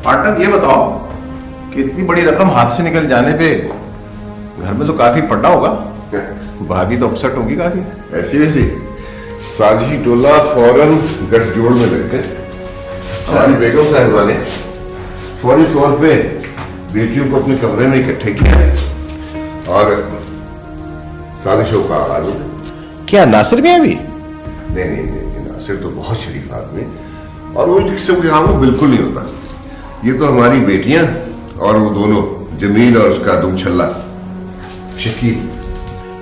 Partner ये बताओ कि इतनी बड़ी रकम हाथ से निकल जाने पे घर में तो काफी पड़ा होगा, भाभी तो अपसेट होगी काफी। ऐसी वैसी साजिशी टोला फौरन गठजोड़ में लग गए। हमारी बेगम साहिबा ने फौरी तौर पे बेटियों को अपने कमरे में इकट्ठे किया और साजिशों का आगाज हो गया। क्या नासिर भी अभी? नहीं, नासिर तो बहुत शरीफ आदमी और वो किस्म के काम बिल्कुल नहीं होता। ये तो हमारी बेटियां और वो दोनों जमील और उसका दुमछल्ला शकील।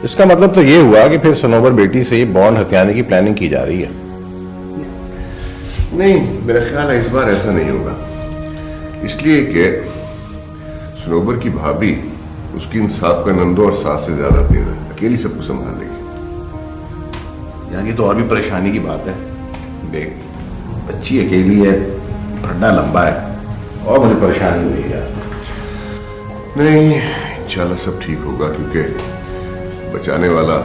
इसका मतलब तो ये हुआ कि फिर सनोबर बेटी से ये बॉन्ड हथियाने की प्लानिंग की जा रही है। नहीं, मेरा ख्याल है इस बार ऐसा नहीं होगा, इसलिए कि सनोबर की भाभी उसकी इंसाफ का नंदो और सास से ज्यादा तेज है, अकेली सबको संभाल लेगी। यहाँ की तो और भी परेशानी की बात है, बच्ची अकेली है, फड्डा लंबा है और मुझे परेशानी हुई है। नहीं, इंशाल्लाह सब ठीक होगा, क्योंकि बचाने वाला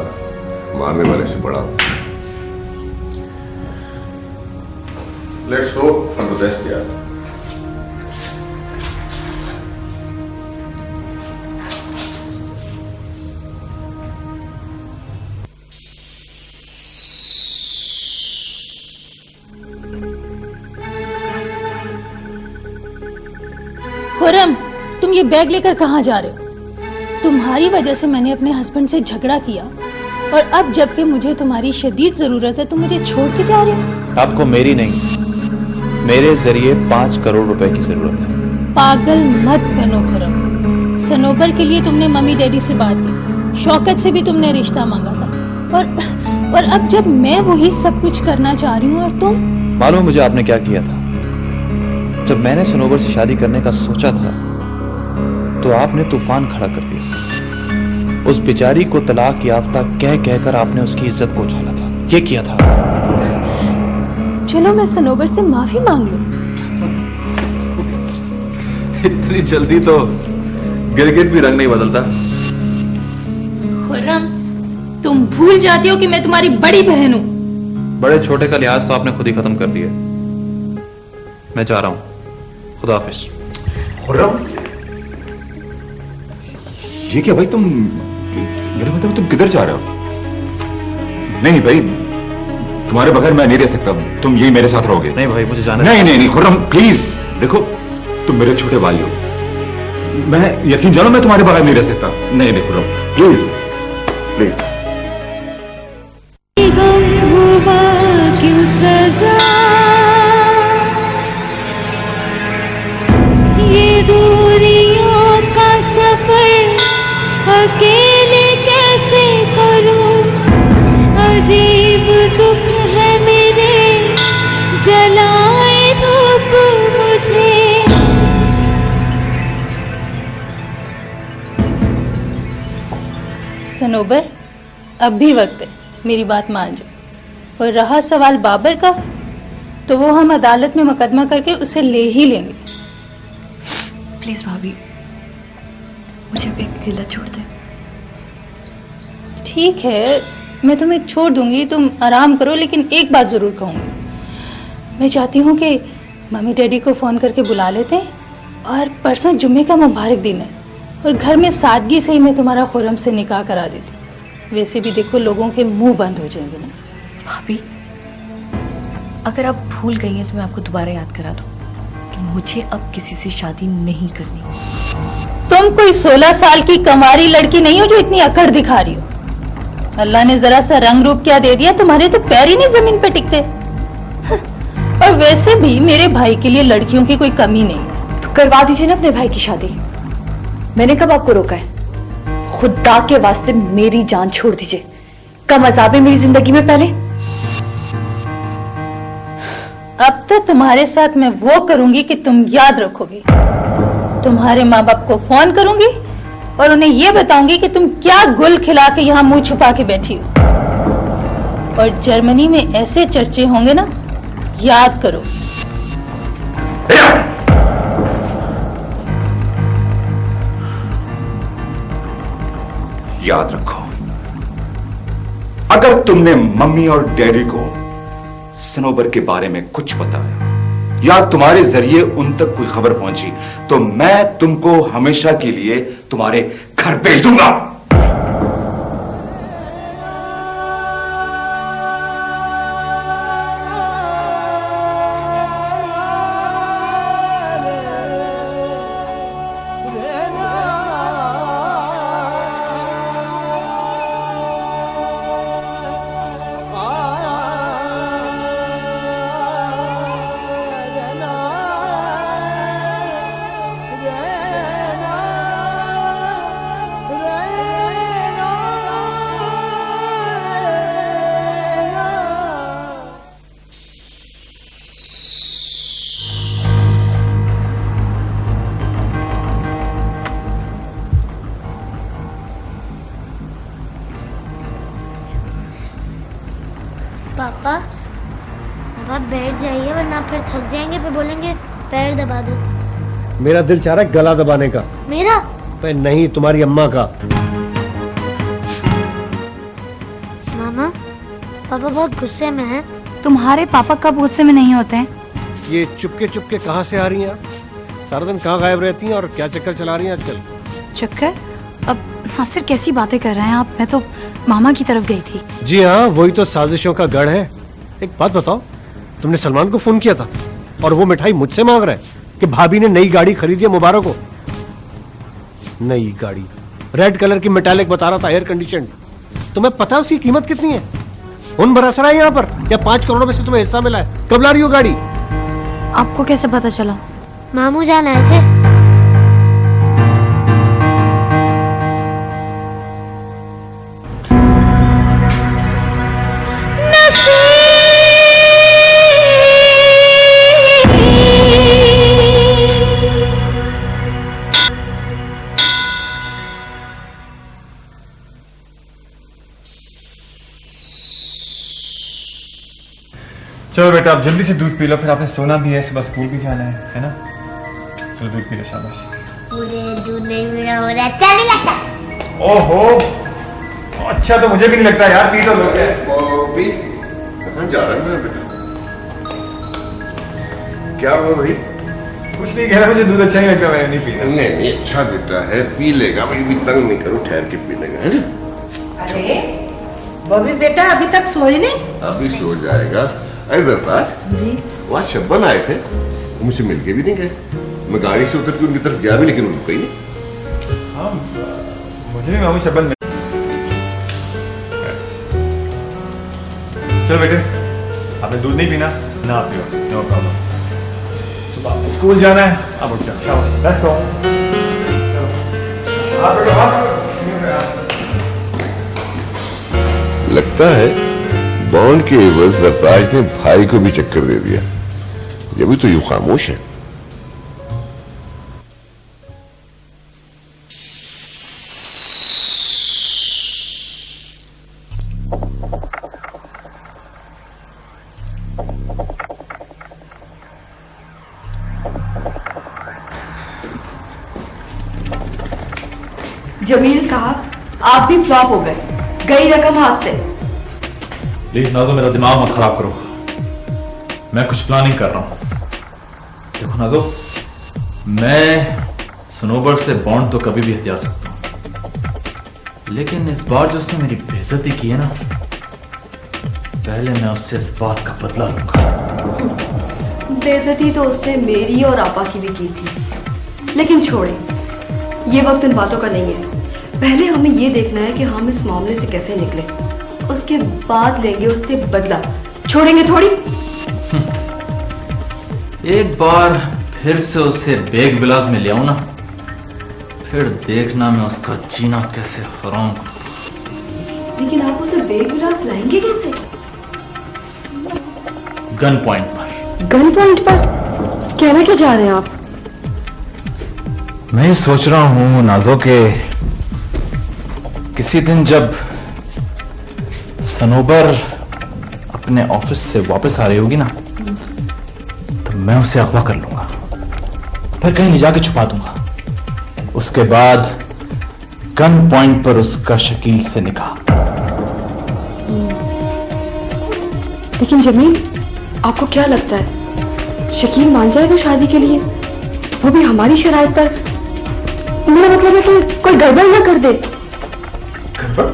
मारने वाले से बड़ा होता है। Let's hope for the best यार। खुरम, तुम ये बैग लेकर कहाँ जा रहे हो? तुम्हारी वजह से मैंने अपने हस्बैंड से झगड़ा किया और अब जबकि मुझे तुम्हारी शदीद जरूरत है तुम मुझे छोड़ के जा रहे हो। आपको मेरी नहीं, मेरे जरिए 5 करोड़ रुपए की जरूरत है। पागल मत बनो खुरम। सनोबर के लिए तुमने मम्मी डैडी से बात की, शौकत से भी तुमने रिश्ता मांगा था और अब जब मैं वही सब कुछ करना चाह रही हूँ और तुम। मालूम मुझे आपने क्या किया था? जब मैंने सनोबर से शादी करने का सोचा था तो आपने तूफान खड़ा कर दिया। उस बेचारी को तलाक याफ्ता कह कहकर आपने उसकी इज्जत को उछाला था। ये किया था। चलो मैं सनोबर से माफी मांग लूं। इतनी जल्दी तो गिरगिट भी रंग नहीं बदलता। खुर्रम, तुम भूल जाती हो कि मैं तुम्हारी बड़ी बहन हूं। बड़े छोटे का लिहाज तो आपने खुद ही खत्म कर दिया। मैं जा रहा हूं, खुदा हाफिज। खुर्रम, ये क्या भाई, तुम मेरे मतलब तुम किधर जा रहे हो? नहीं भाई, तुम्हारे बगैर मैं नहीं रह सकता, तुम यही मेरे साथ रहोगे। नहीं भाई, मुझे जाना नहीं नहीं नहीं खुर्रम प्लीज, देखो तुम मेरे छोटे भाई हो, मैं यकीन जानो मैं तुम्हारे बगैर नहीं रह सकता। नहीं नहीं खुर्रम प्लीज प्लीज। क्यों सजा ये दूरियों का सफर अकेले कैसे करूं, अजीब दुख है मेरे जलाए धूप मुझे। सनोबर, अब भी वक्त है, मेरी बात मान जाओ। और रहा सवाल बाबर का, तो वो हम अदालत में मुकदमा करके उसे ले ही लेंगे। प्लीज भाभी, मुझे भी अकेला छोड़ दे। ठीक है, मैं तुम्हें छोड़ दूंगी, तुम आराम करो, लेकिन एक बात जरूर कहूंगी। मैं चाहती हूँ कि मम्मी डैडी को फोन करके बुला लेते हैं, और परसों जुम्मे का मुबारक दिन है, और घर में सादगी से ही मैं तुम्हारा खुर्रम से निकाह करा देती। वैसे भी देखो लोगों के मुंह बंद हो जाएंगे ना। भाभी, अगर आप भूल गई हैं तो मैं आपको दोबारा याद करा दूं कि मुझे अब किसी से शादी नहीं करनी। तुम कोई 16 साल की कमारी लड़की नहीं हो जो इतनी अकड़ दिखा रही हो। अल्लाह ने जरा सा रंग रूप क्या दे दिया, तुम्हारे तो पैर ही नहीं जमीन पे टिकते। और वैसे भी मेरे भाई के लिए लड़कियों की कोई कमी नहीं। तो करवा दीजिए ना अपने भाई की शादी। मैंने कब आपको रोका है? खुदा के वास्ते मेरी जान छोड़ दीजिए, कम अज़ाब है मेरी जिंदगी में पहले। अब तो तुम्हारे साथ मैं वो करूंगी कि तुम याद रखोगी। तुम्हारे माँ बाप को फोन करूंगी और उन्हें यह बताऊंगी कि तुम क्या गुल खिला के यहाँ मुंह छुपा के बैठी हो। और जर्मनी में ऐसे चर्चे होंगे ना, याद करो। याद रखो, अगर तुमने मम्मी और डैडी को सनोबर के बारे में कुछ बताया या तुम्हारे जरिए उन तक कोई खबर पहुंची तो मैं तुमको हमेशा के लिए तुम्हारे घर भेज दूंगा। पापा बैठ जाइए वरना फिर थक जाएंगे, फिर बोलेंगे पैर दबा दो। मेरा दिल चाह रहा है गला दबाने का। मेरा? पे नहीं, तुम्हारी अम्मा का। मामा, पापा बहुत गुस्से में हैं। तुम्हारे पापा कब गुस्से में नहीं होते हैं? ये चुपके चुपके कहाँ से आ रही हैं? सारा दिन कहाँ गायब रहती हैं और क्या चक्कर चला रही हैं आजकल? चक्कर? अब नासिर कैसी बातें कर रहे हैं आप? मैं तो मामा की तरफ गई थी। जी हाँ, वही तो साजिशों का गढ़ है। एक बात बताओ, तुमने सलमान को फोन किया था और वो मिठाई मुझसे मांग रहा है कि भाभी ने नई गाड़ी खरीदी है, मुबारक हो। नई गाड़ी, रेड कलर की मेटालिक बता रहा था, एयर कंडीशन। तुम्हें पता है उसकी कीमत कितनी है? उन बरस रहा है यहाँ पर, या 5 करोड़ में से तुम्हें हिस्सा मिला है? कब ला रही हो गाड़ी? आपको कैसे पता चला? मामू जान आए थे। चलो बेटा, आप जल्दी से दूध पी लो, फिर आपने सोना भी है, सुबह स्कूल भी जाना है ना? चलो दूध पी लो, शाबाश। मुझे दूध नहीं पीना, मुझे अच्छा नहीं लगता। ओहो, अच्छा तो मुझे भी नहीं लगता यार, पी लो लो। क्या बॉबी, कहाँ जा रहा है मेरा बेटा? क्या हुआ भाई? कुछ नहीं कह रहा, मुझे दूध अच्छा नहीं लगता, मैंने नहीं पीना। नहीं, अच्छा देता है, पी लेगा भाई, भी तंग नहीं करो, ठहर के पी लेगा, है ना? अरे बॉबी बेटा, अभी तक सोई नहीं? अभी सो जाएगा। जरदार जी, वहाँ शब्बन आए थे, मुझसे मिलके भी नहीं गए। मैं गाड़ी से उतर के उनकी तरफ गया भी, लेकिन उनको कहीं नहीं। हाँ, मुझे भी मामू शब्बन। चलो बेटे, आपने दूध नहीं पीना ना, आप पियो, नो प्रॉब्लम। सुबह स्कूल जाना है, अब उठ जाओ, लेट्स गो। लगता है बॉन्ड के एवज जरताज ने भाई को भी चक्कर दे दिया, ये भी तो यूं खामोश है। जमील साहब, आप भी फ्लॉप हो गए, गई रकम हाथ से। प्लीज नाज़ो, मेरा दिमाग मत खराब करो, मैं कुछ प्लानिंग कर रहा हूं। देखो नाज़ो, मैं सनोबर से बॉन्ड तो कभी भी हथिया सकता हूं, लेकिन इस बार जो उसने मेरी बेइज्जती की है ना, पहले मैं उससे इस बात का बदला लूंगा। बेइज्जती तो उसने मेरी और आपा की भी की थी, लेकिन छोड़े, ये वक्त इन बातों का नहीं है। पहले हमें ये देखना है कि हम इस मामले से कैसे निकले, उसके बाद लेंगे उससे बदला, छोड़ेंगे थोड़ी। एक बार फिर से उसे बेग बिलास में ले आऊं ना, फिर देखना मैं उसका जीना कैसे हराम करूं। लेकिन आप उसे बेग बिलास लाएंगे कैसे? गन पॉइंट पर। गन पॉइंट पर? कहना क्या चाह रहे हैं आप? मैं सोच रहा हूं नाज़ो के किसी दिन जब सनोबर अपने ऑफिस से वापस आ रही होगी ना, तो मैं उसे अगवा कर लूंगा, फिर कहीं ले जाके छुपा दूंगा। उसके बाद गन पॉइंट पर उसका शकील से निकाह। लेकिन जमील, आपको क्या लगता है शकील मान जाएगा शादी के लिए, वो भी हमारी शराइत पर? मेरा मतलब है कि कोई गड़बड़ ना कर दे। गड़बड़?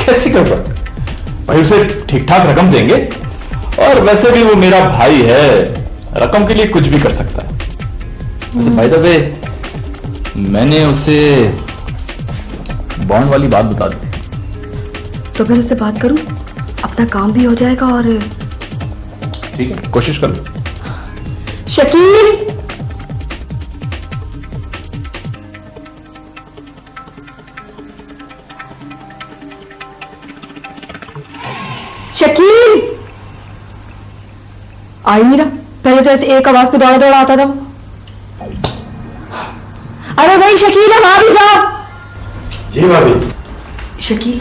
कैसी गड़बड़? भाई उसे ठीक ठाक रकम देंगे, और वैसे भी वो मेरा भाई है, रकम के लिए कुछ भी कर सकता है। वैसे भाई द वे, मैंने उसे बॉन्ड वाली बात बता दी। तो फिर उससे बात करूं, अपना काम भी हो जाएगा। और ठीक है, कोशिश कर लो। शकील, शकील, आई मीरा। पहले तो ऐसे एक आवाज पे दौड़ा दौड़ा आता था। अरे भाई शकील, हम आ भी जाओ। जी भाभी। शकील,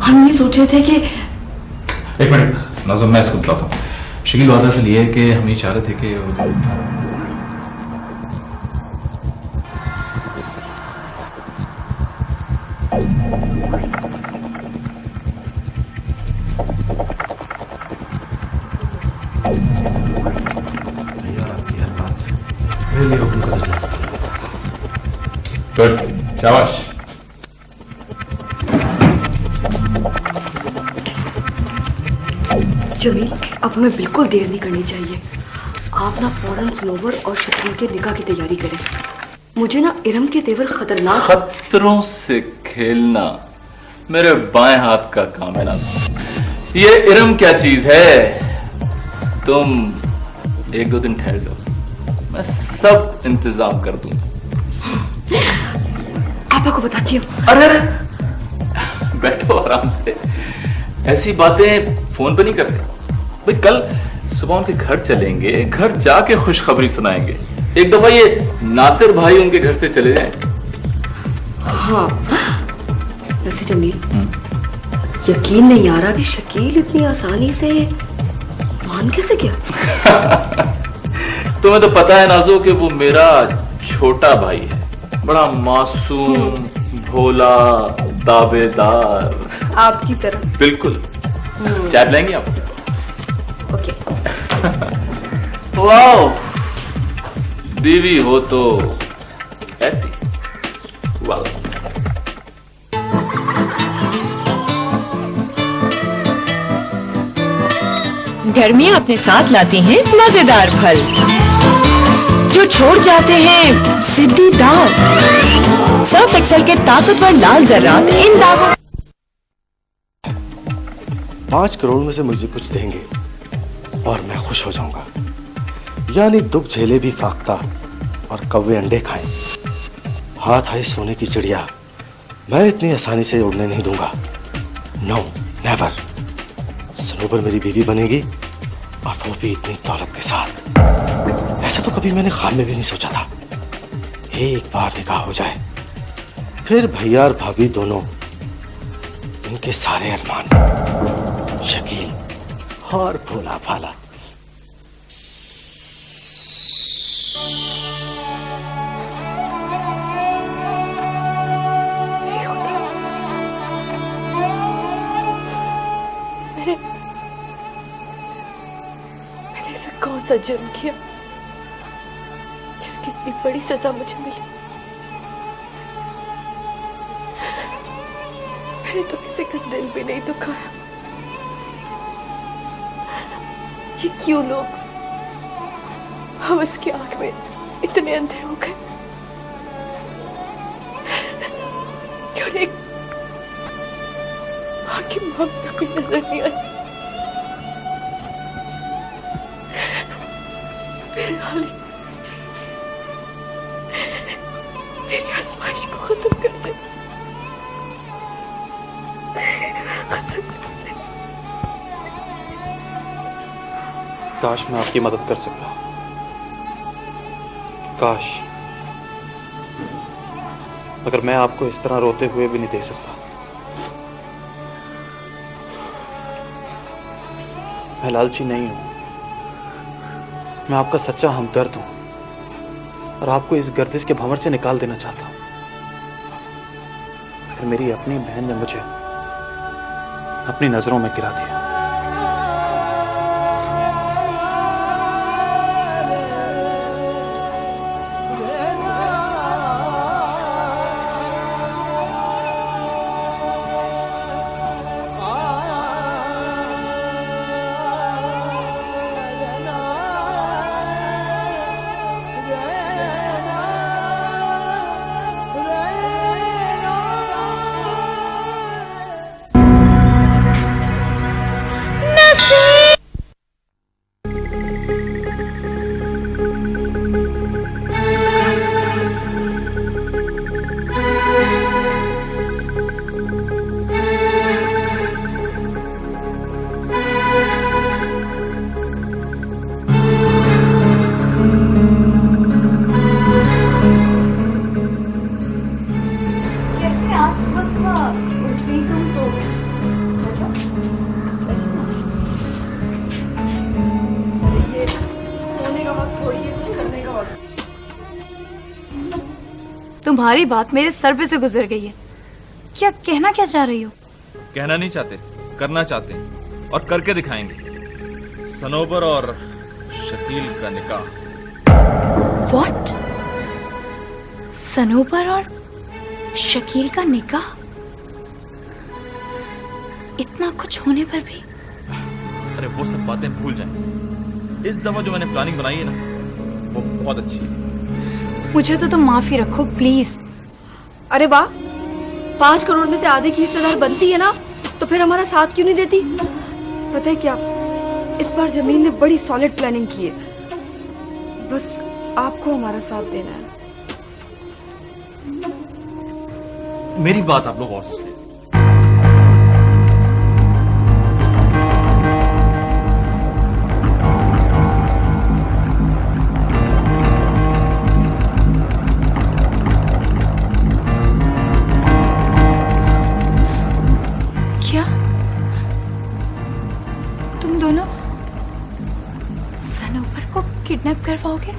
हम ये सोच रहे थे कि एक मिनट नाज़ुम, मैं इसको बताता हूँ। शकील, बात असल ये है कि हम ये चाह रहे थे कि गुड, शाबाश। जमील, अब हमें बिल्कुल देर नहीं करनी चाहिए। आप ना फौरन सनोवर और शकील के निकाह की तैयारी करें। मुझे ना इरम के तेवर खतरनाक। खतरों से खेलना मेरे बाएं हाथ का काम है नाज़ुम। ये इरम क्या चीज है? तुम एक दो दिन ठहर जाओ, मैं सब इंतजाम कर दूंगा। पापा को बताती हूँ। अरे बैठो आराम से, ऐसी बातें फोन पर नहीं करते भाई। कल सुबह उनके घर चलेंगे, घर जाके खुशखबरी सुनाएंगे। एक दफा ये नासिर भाई उनके घर से चले जाएं। हाँ, वैसे जमील, यकीन नहीं आ रहा कि शकील इतनी आसानी से मान कैसे गया। तुम्हें तो पता है नाज़ो कि वो मेरा छोटा भाई है, बड़ा मासूम, भोला, दावेदार, आपकी तरह। बिल्कुल। चाय लेंगे आप? ओके। वाओ, बीवी हो तो ऐसी। वाह। गर्मियां अपने साथ लाती हैं मजेदार फल, जो छोड़ जाते हैं सिद्धी दाग। सर्फ एक्सेल के ताकतवर लाल जर्रात इन दागों। 5 करोड़ में से मुझे कुछ देंगे और मैं खुश हो जाऊंगा। यानी दुख झेले भी फाख्ता और कौवे अंडे खाएं। हाथ आए सोने की चिड़िया मैं इतनी आसानी से उड़ने नहीं दूंगा। No, never. सनोबर मेरी बीवी बनेगी, और वो भी इतनी दौलत के साथ। ऐसा तो कभी मैंने ख्वाब में भी नहीं सोचा था। एक बार निकाह हो जाए, फिर भैया और भाभी दोनों, इनके सारे अरमान, शकील और भोला भाला। मैंने ऐसा कौन सा जुर्म किया जिसकी इतनी बड़ी सजा मुझे मिली। मैंने तो किसी का दिल भी नहीं दुखाया। ये क्यों लोग हम इसकी आंख में इतने अंधे हो गए? क्यों एक मां की ममता भी नजर नहीं आई? मेरे हाली मेरी आजमाइश को खत्म कर दे। काश मैं आपकी मदद कर सकता, काश, मगर मैं आपको इस तरह रोते हुए भी नहीं दे सकता। मैं लालची नहीं हूं, मैं आपका सच्चा हमदर्द हूं और आपको इस गर्दिश के भंवर से निकाल देना चाहता हूं। फिर मेरी अपनी बहन ने मुझे अपनी नजरों में गिरा दिया। नहीं तुम तो ये सोने का वक्त थोड़ी है, कुछ करने का वक्त। तुम्हारी बात मेरे सर पे से गुजर गई है। क्या कहना क्या चाह रही हो? कहना नहीं चाहते, करना चाहते हैं और करके दिखाएंगे। सनोबर और शकील का निकाह। What? सनोबर और शकील का निकाह? इतना कुछ होने पर भी? अरे वो सब बातें भूल जाएं। इस दफा जो मैंने प्लानिंग बनाई है ना, वो बहुत अच्छी है। मुझे तो तुम माफी रखो प्लीज। अरे वाह, 5 करोड़ में से आधे की हिस्सेदार बनती है ना, तो फिर हमारा साथ क्यों नहीं देती? पता है क्या, इस बार जमीन ने बड़ी सॉलिड प्लानिंग की है, बस आपको हमारा साथ देना है। मेरी बात आप लोग और सुनिए। क्या तुम दोनों सनोबर को किडनैप करवाओगे?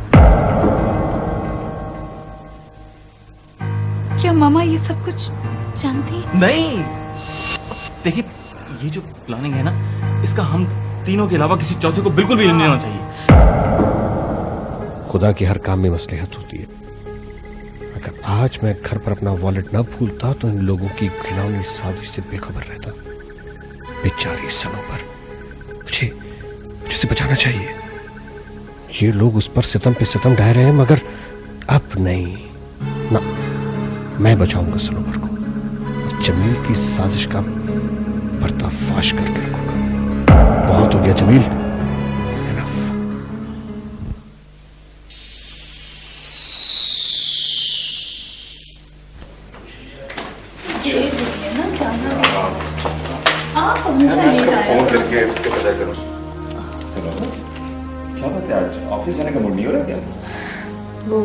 क्या मामा ये सब कुछ जानती? नहीं, देखिए ये जो प्लानिंग है ना, इसका हम तीनों के अलावा किसी चौथे को बिल्कुल भी इल्म नहीं होना चाहिए। खुदा के हर काम में मसलहत होती है। अगर आज मैं घर पर अपना वॉलेट न भूलता तो इन लोगों की घिनौनी साजिश से बेखबर रहता। बेचारी सनोबर, मुझे उसे बचाना चाहिए। ये लोग उस पर सितम पे सितम ढा रहे हैं, मगर अब नहीं ना, मैं बचाऊंगा सनोबर को और जमील की साजिश का पर्दाफाश करके रखूंगा। बहुत हो गया जमील। फोन करके उसको पता करो। क्या बात है, आज ऑफिस जाने का मूड नहीं हो रहा क्या? वो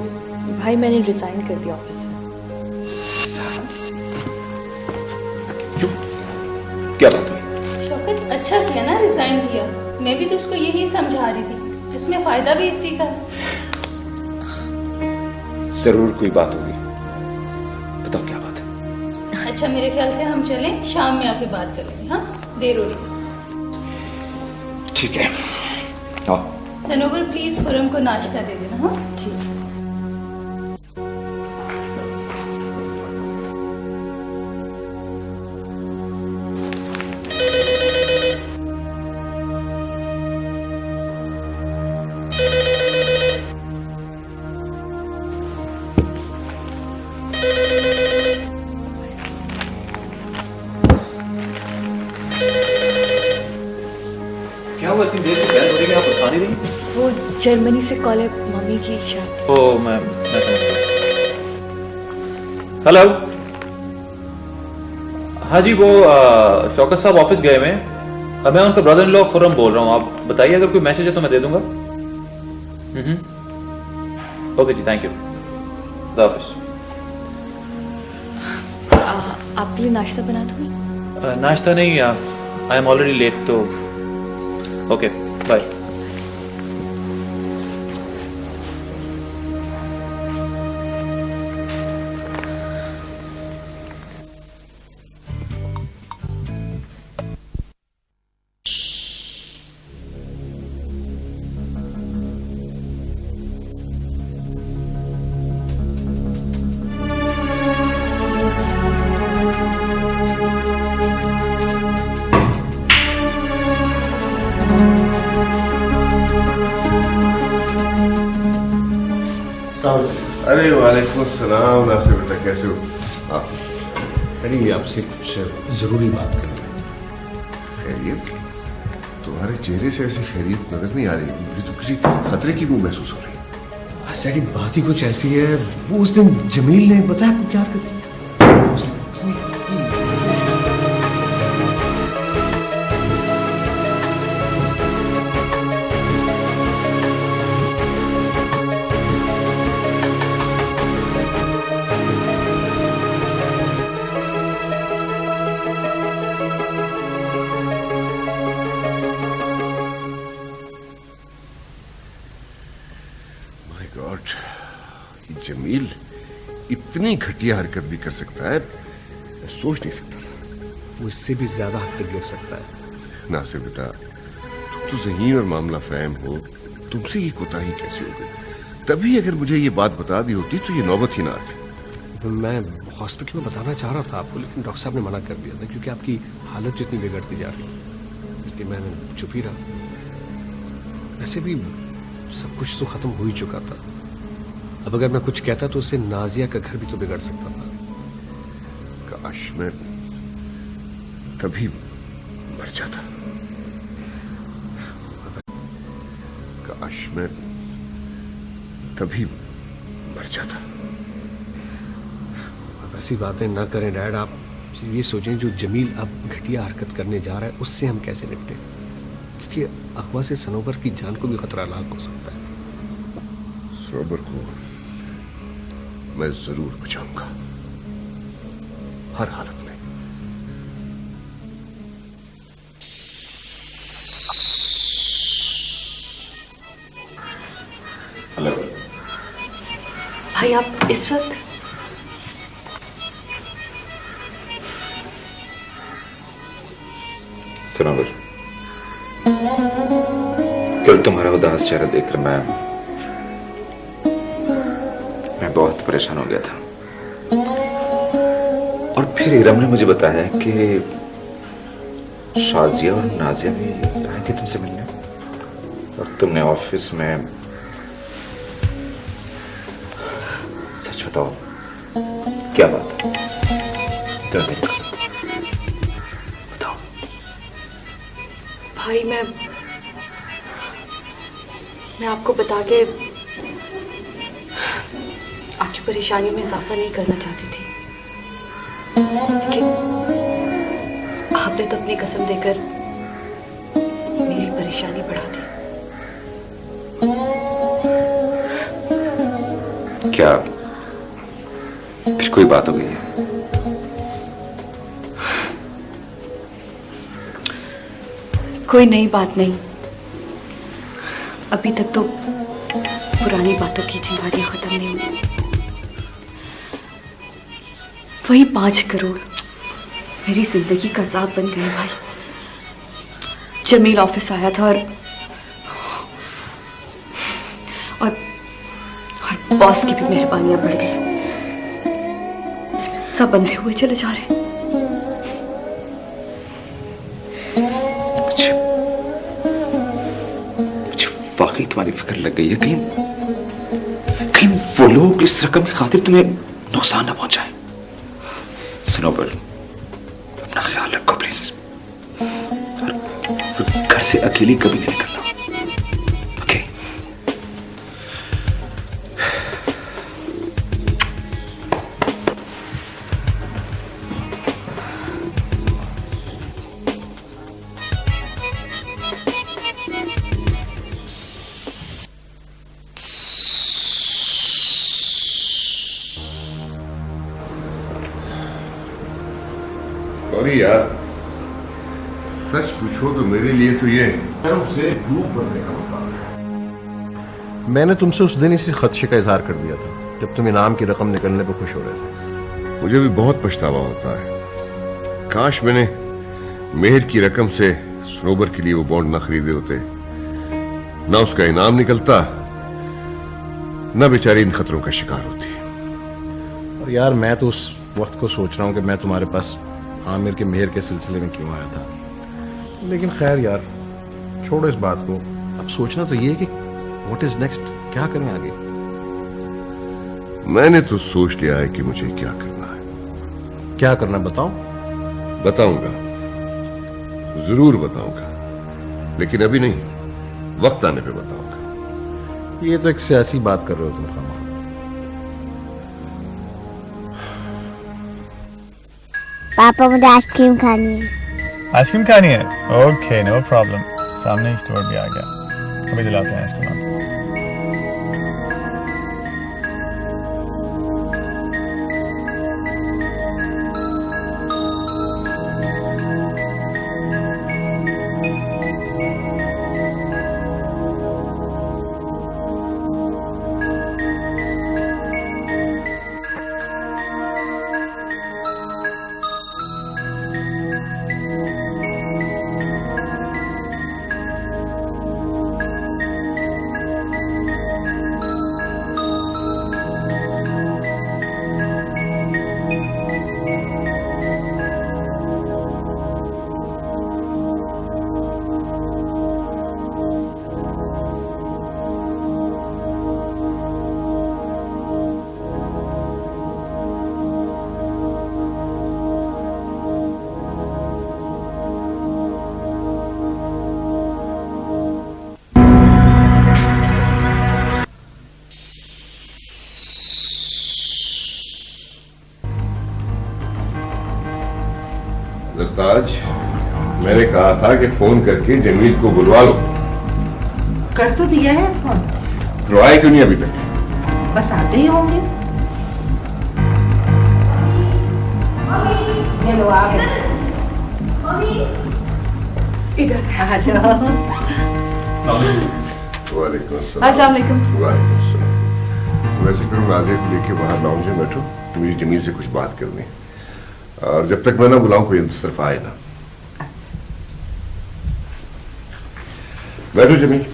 भाई, मैंने रिजाइन कर दिया ऑफिस से। क्यों, क्या बात हुई? शौकत अच्छा किया ना रिजाइन किया। मैं भी तो उसको यही समझा रही थी, इसमें फायदा भी इसी का। जरूर कोई बात होगी, बताओ क्या बात है? अच्छा मेरे ख्याल से हम चलें, शाम में आके बात करेंगे। हाँ, देर हो रही। ठीक है, आओ। सनोबर प्लीज खुरम को नाश्ता दे देना। हाँ ठीक। वो जर्मनी से कॉल है, मम्मी की शादी। ओ मैं समझ गया। हेलो, हाँ जी, वो शौकत साहब ऑफिस गए हुए हैं। मैं उनका ब्रदर इन लॉ खुरम बोल रहा हूँ। आप बताइए, अगर कोई मैसेज है तो मैं दे दूंगा। ओके जी, थैंक यू। ऑफिस आपके लिए नाश्ता बना दूँ? नाश्ता नहीं, आई एम ऑलरेडी लेट, तो ओके बाय। अरे वालेकुम सलाम नासिर बेटा, कैसे हो? हाँ, अरे आपसे कुछ जरूरी बात करनी है। खैरियत? तुम्हारे चेहरे से ऐसी खैरियत नजर नहीं आ रही, मुझे तो किसी खतरे की भी महसूस हो रही है। बस यारी बात ही कुछ ऐसी है। वो उस दिन जमील ने बताया आपको क्या हरकत की? इतनी घटिया हरकत भी कर सकता है, मैं सोच नहीं सकता था। वो इससे भी ज्यादा हद तक गिर सकता है। नासिर बेटा, तुम तो ज़हीन और मामला फहम हो, तुमसे ये कोताही कैसे हो गई? तभी अगर मुझे ये बात बता दी होती तो ये नौबत ही ना आती। मैं हॉस्पिटल में बताना चाह रहा था आपको, लेकिन डॉक्टर साहब ने मना कर दिया था क्योंकि आपकी हालत जितनी बिगड़ती जा रही है, इसलिए मैंने चुप ही रहा। वैसे भी सब कुछ तो खत्म हो ही चुका था। अब अगर मैं कुछ कहता तो उससे नाजिया का घर भी तो बिगड़ सकता था। काश मैं तभी मर जाता, काश मैं तभी मर जाता। ऐसी बातें ना करें डैड। आप ये सोचें जो जमील अब घटिया हरकत करने जा रहा है उससे हम कैसे निपटें, क्योंकि अगवा से सनोबर की जान को भी खतरा लाक हो सकता है। सनोबर को मैं जरूर बचाऊंगा, हर हालत में। हेलो भाई, आप इस वक्त? सनोबर, कल तुम्हारा उदास चेहरा देखकर मैं बहुत परेशान हो गया था। और फिर इरम ने मुझे बताया कि शाजिया और नाजिया भी आई थी तुमसे मिलने, और तुमने ऑफिस में, सच बताओ क्या बात है? तो मेरी कसम बताओ। भाई, मैं आपको बता के आपकी परेशानी में इजाफा नहीं करना चाहती थी, लेकिन आपने तो अपनी कसम देकर मेरी परेशानी बढ़ा दी। क्या फिर कोई बात हो गई है? कोई नई बात नहीं, अभी तक तो पुरानी बातों की चिंगारियां खत्म नहीं हुई। वही 5 करोड़ मेरी जिंदगी का अज़ाब बन गए भाई। जमील ऑफिस आया था और बॉस की भी मेहरबानियां बढ़ गई, सब बंधे हुए चले जा रहे हैं। मुझे वाकई तुम्हारी फिक्र लग गई है, कहीं वो लोग इस रकम की खातिर तुम्हें नुकसान ना पहुंचाए। सनोबर, अपना ख्याल रखो प्लीज, और घर से अकेली कभी नहीं निकलना, ओके? सॉरी यार, सच पूछो तो मेरे लिए तो ये से डूब बनने का मुकाबला है। मैंने तुमसे उस दिन इसी खदशे का इजहार कर दिया था जब तुम इनाम की रकम निकलने पर खुश हो रहे थे। मुझे भी बहुत पछतावा होता है, काश मैंने मेहर की रकम से सनोबर के लिए वो बॉन्ड न खरीदे होते, ना उसका इनाम निकलता, न बेचारी इन खतरों का शिकार होती। और यार, मैं तो उस वक्त को सोच रहा हूं कि मैं तुम्हारे पास आमिर के मेहर के सिलसिले में क्यों आया था, लेकिन खैर यार, छोड़ो इस बात को। अब सोचना तो ये है कि व्हाट इज नेक्स्ट, क्या करें आगे। मैंने तो सोच लिया है कि मुझे क्या करना है। क्या करना बताओ? बताऊंगा, जरूर बताऊंगा, लेकिन अभी नहीं, वक्त आने पे बताऊंगा। ये तो एक सियासी बात कर रहे हो तुम खामा। पापा, मुझे आइसक्रीम खानी है। आइसक्रीम खानी है? Okay, no problem. सामने ही स्टोर भी आ गया, अभी दिलाते हैं आइसक्रीम। जरताज, मैंने कहा था कि फोन करके जमील को बुलवा लो। कर तो दिया है फोन, तो आए क्यों नहीं अभी तक? बस आते ही होंगे। हेलो, आ गए। इधर आ जाओ। वालेकुम अस्सलाम। अस्सलाम वालेकुम। वालेकुम अस्सलाम। वैसे फिर नाज़िया को लेके बाहर लाउंज में बैठो, मुझे जमील से कुछ बात करनी है, और जब तक मैं ना बुलाऊं कोई इस तरफ आए ना। बैठो जमील।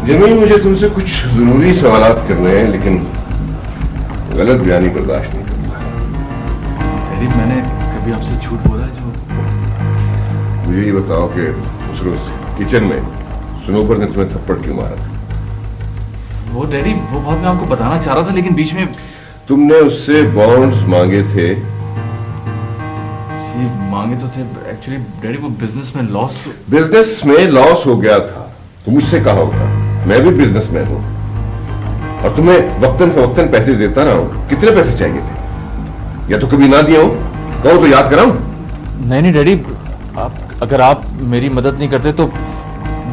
जमील, मुझे तुमसे कुछ जरूरी सवालात करने हैं, लेकिन गलत बयानी बर्दाश्त नहीं करता। डैडी, मैंने कभी आपसे झूठ बोला है? जो मुझे ये बताओ कि उस रोज किचन में सनोबर ने तुम्हें थप्पड़ क्यों मारा था? वो डैडी, वो बात मैं आपको बताना चाह रहा था, लेकिन बीच में तुमने उससे बॉन्ड्स मांगे थे। जी मांगे तो थे, एक्चुअली डैडी वो बिजनेस में लॉस हो गया था। तो मुझसे कहा होगा, मैं भी बिजनेसमैन हूं और तुम्हें वक्तन फवक्तन पैसे देता रहा हूं। कितने पैसे चाहिए थे? या तो कभी ना दिया हो, कहो तो याद कराऊं। नहीं डैडी, अगर आप मेरी मदद नहीं करते तो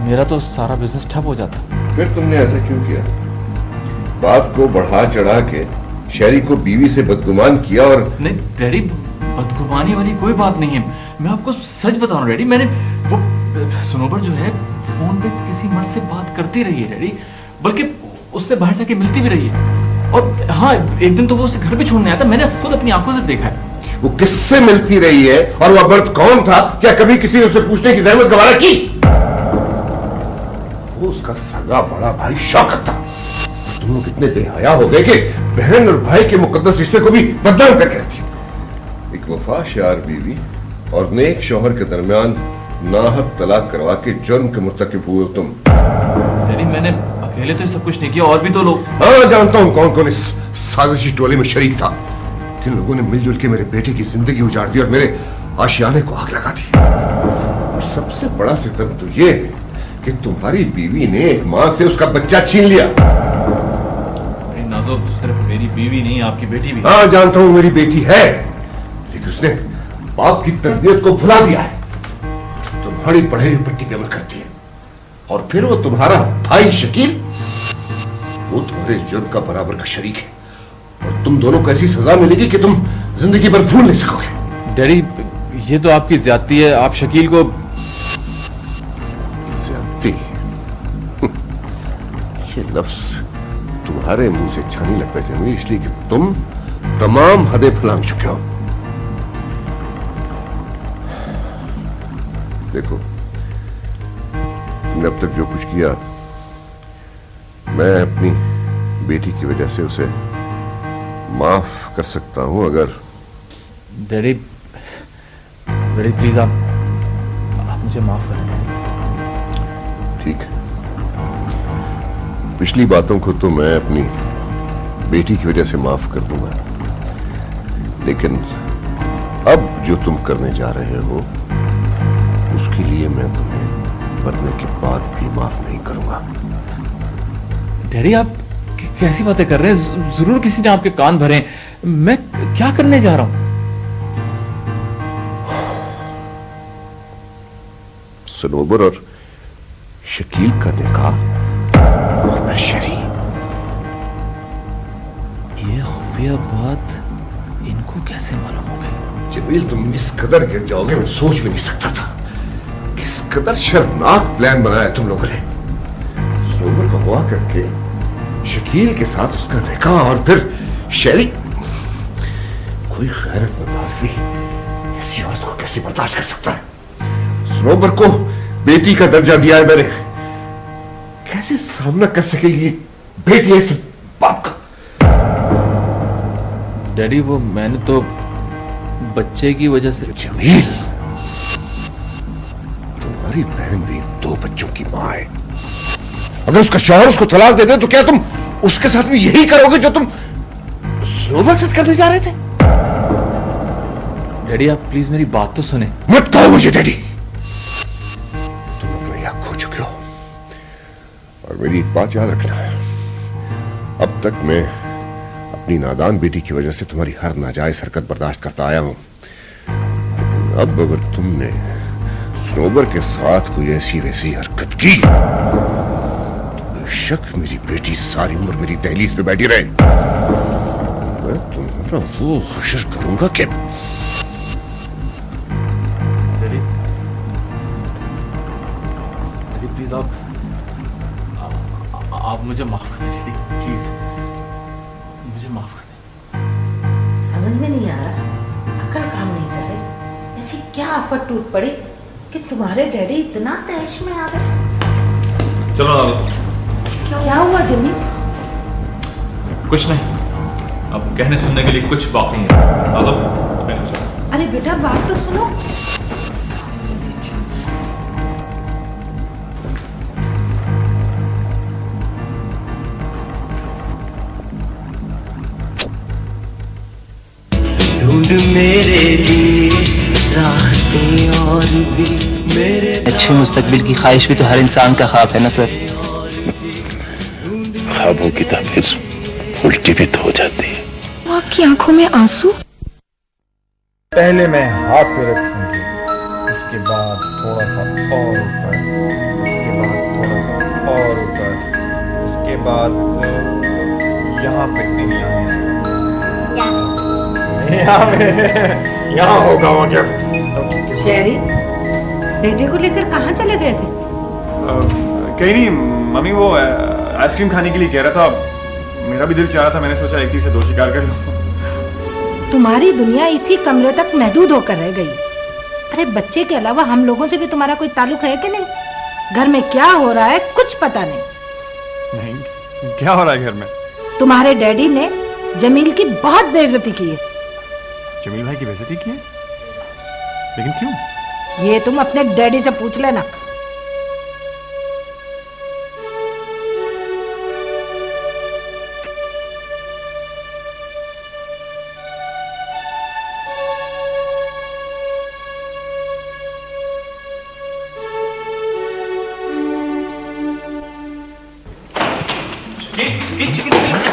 मेरा तो सारा बिजनेस ठप हो जाता। फिर तुमने ऐसा क्यों किया? बात को बढ़ा चढ़ा के शहरी को बीवी से बदगुमान किया। और नहीं डैडी, बदगुमानी वाली कोई बात नहीं है, मैं आपको सच बता रहा हूँ डैडी। मैंने वो सनोबर जो है फोन पे किसी मर्द से बात करती रही है डैडी, बल्कि उससे बाहर जाके मिलती भी रही है। और हाँ, एक दिन तो वो उसे घर भी छोड़ने आया था, मैंने खुद अपनी आंखों से देखा है। वो किससे मिलती रही है और वह मर्द कौन था? क्या कभी किसी ने उसे पूछने की जहमत गवारा की? वो उसका सगा बड़ा भाई शौकत था। तुम लोग इतने बेहया हो गए कि बहन और भाई के मुकद्दस रिश्ते को भी बदनाम करके रखी। एक वफादार बीवी और नेक शौहर के दरमियान नाहक तलाक करवा के जुर्म के मुर्तकिब हुए तुम। डैडी, मैंने अकेले तो सब कुछ नहीं किया, और भी तो लोग। हाँ, जानता हूं कौन कौन इस साजिशी टोले में शरीक था। जिन लोगों ने मिलजुल के मेरे बेटे की जिंदगी उजाड़ दी और मेरे आशियाने को आग लगा दी। और सबसे बड़ा सितम तो ये है कि तुम्हारी बीवी ने एक मां से उसका बच्चा छीन लिया। नाज़ो, सिर्फ मेरी बीवी नहीं, आपकी बेटी भी। हाँ, जानता हूं मेरी बेटी है, लेकिन उसने बाप की तरबियत को भुला दिया है। तुम्हारी पढ़ाई पट्टी पे अमल करती है। और फिर वो तुम्हारा भाई शकील, वो तुम्हारे जुर्म का बराबर का शरीक है। और तुम दोनों को ऐसी सजा मिलेगी कि तुम जिंदगी भर भूल नहीं सकोगे। डैडी, ये तो आपकी ज्यादती है। आप शकील को ज्यादती? ये लफ्ज तुम्हारे मुंह से अच्छा नहीं लगता जमील, इसलिए कि तुम तमाम हदें फलांग चुके हो। देखो, तुमने अब तक जो कुछ किया, मैं अपनी बेटी की वजह से उसे माफ कर सकता हूं। अगर डैडी प्लीज आप मुझे माफ करें। ठीक है, पिछली बातों को तो मैं अपनी बेटी की वजह से माफ कर दूंगा, लेकिन अब जो तुम करने जा रहे हो उसके लिए मैं तुम्हें मरने के बाद भी माफ नहीं करूंगा। डैडी, आप कैसी बातें कर रहे हैं? जरूर किसी ने आपके कान भरे। मैं क्या करने जा रहा हूं? सनोबर और शकील का निकाह और मैं शरी। ये खुफिया बात इनको कैसे मालूम हो गई? जमील, तुम इस कदर गिर जाओगे मैं सोच भी नहीं सकता था। किस कदर शर्मनाक प्लान बनाया तुम लोगों ने। सनोबर को हुआ करके शकील के साथ उसका निकाह और फिर शैली। कोई गैरतमंद आदमी ऐसी औरत को कैसे बर्दाश्त कर सकता है? सनोबर को बेटी का दर्जा दिया है मैंने, कैसे सामना कर सकेगी बेटी ऐसे बाप का? डैडी, वो मैंने तो बच्चे की वजह से। जमील, तुम्हारी बहन भी 2 बच्चों की मां है। अगर उसका शौहर उसको तलाक दे दे तो क्या तुम उसके साथ भी यही करोगे जो तुम सनोबर से करने जा रहे थे? डैडी, आप प्लीज मेरी बात तो सुने। मत कहो मुझे डैडी, तुम अपना याद खो चुके हो। और मेरी एक बात याद रखना, अब तक मैं अपनी नादान बेटी की वजह से तुम्हारी हर नाजायज हरकत बर्दाश्त करता आया हूं। अब अगर तुमने सनोबर के साथ कोई ऐसी वैसी हरकत की तो बेशक मेरी बेटी सारी उम्र मेरी दहलीज पे बैठी रहे। मैं तुम्हारा वो हशर करूंगा कि प्लीज आप मुझे माफ कर दीजिए प्लीज, मुझे माफ कर दीजिए। समझ में नहीं आ रहा, अकल काम नहीं कर रही, ऐसी क्या आफत टूट पड़ी कि तुम्हारे डैडी इतना तैश में आ गए। चलो ना, क्या हुआ जिमी? कुछ नहीं, अब कहने सुनने के लिए कुछ बाकी है। अरे बेटा बात तो सुनो। ढूंढ मेरे लिए राहतें और भी मेरे अच्छे मुस्तकबिल की ख्वाहिश भी तो हर इंसान का ख्वाब है ना सर। ख्वाबों की ताबीर उल्टी भी तो हो जाती है। आपकी आंखों में आंसू? पहले मैं हाथ पे रखूंगी, उसके बाद थोड़ा सा और ऊपर, उसके बाद थोड़ा सा और ऊपर, उसके बाद यहाँ पे नहीं यहाँ होगा वो क्या? शेरी, बेटे को लेकर कहाँ चले गए थे? कहीं नहीं मम्मी, वो आइसक्रीम खाने के लिए कह रहा था। मेरा भी दिल चाह रहा था, मैंने सोचा एक तीर से दो शिकार कर लूं। तुम्हारी दुनिया इसी कमरे तक महदूद होकर रह गई। अरे बच्चे के अलावा हम लोगों से भी तुम्हारा कोई ताल्लुक है कि नहीं? घर में क्या हो रहा है कुछ पता नहीं। नहीं, क्या हो रहा है घर में? तुम्हारे डैडी ने जमील की बहुत बेइज्जती की है। जमील भाई की बेइज्जती की है? लेकिन क्यों? ये तुम अपने डैडी से पूछ लेना।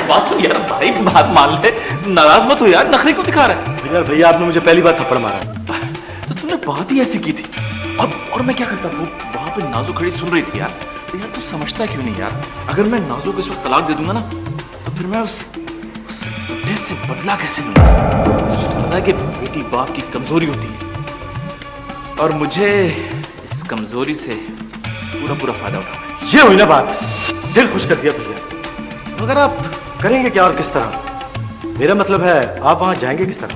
बात सुन यार, भाई बात मान ले, नाराज मत हो यार, नखरे क्यों दिखा रहा है? यार भैया आपने मुझे पहली बार थप्पड़ मारा। तो तुमने बात ही ऐसी की थी। अब और मैं क्या करता? वो वहां पे नाजो खड़ी सुन रही थी यार। तो यार तू समझता क्यों नहीं यार? अगर मैं नाजो को इस वक्त तलाक दे दूंगा ना, तो फिर मैं उस बुढ़े से बदला कैसे लूंगा? तुझे तो पता है कि बेटी बाप की कमजोरी होती है, और मुझे इस कमजोरी से पूरा फायदा उठाना है। ये हुई ना बात, दिल खुश कर दिया भैया। मगर आप करेंगे क्या और किस तरह? मेरा मतलब है आप वहां जाएंगे किस तरह?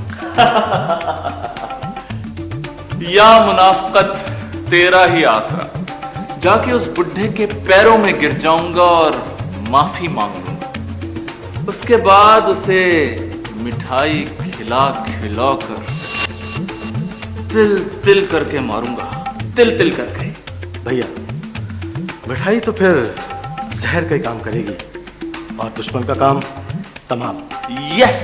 या मुनाफकत तेरा ही आसरा, जाके उस बुढ़े के पैरों में गिर जाऊंगा और माफी मांग लूंगा। उसके बाद उसे मिठाई खिला खिला कर तिल तिल करके मारूंगा, तिल तिल करके। भैया मिठाई तो फिर जहर का ही काम करेगी और दुश्मन का काम तमाम। यस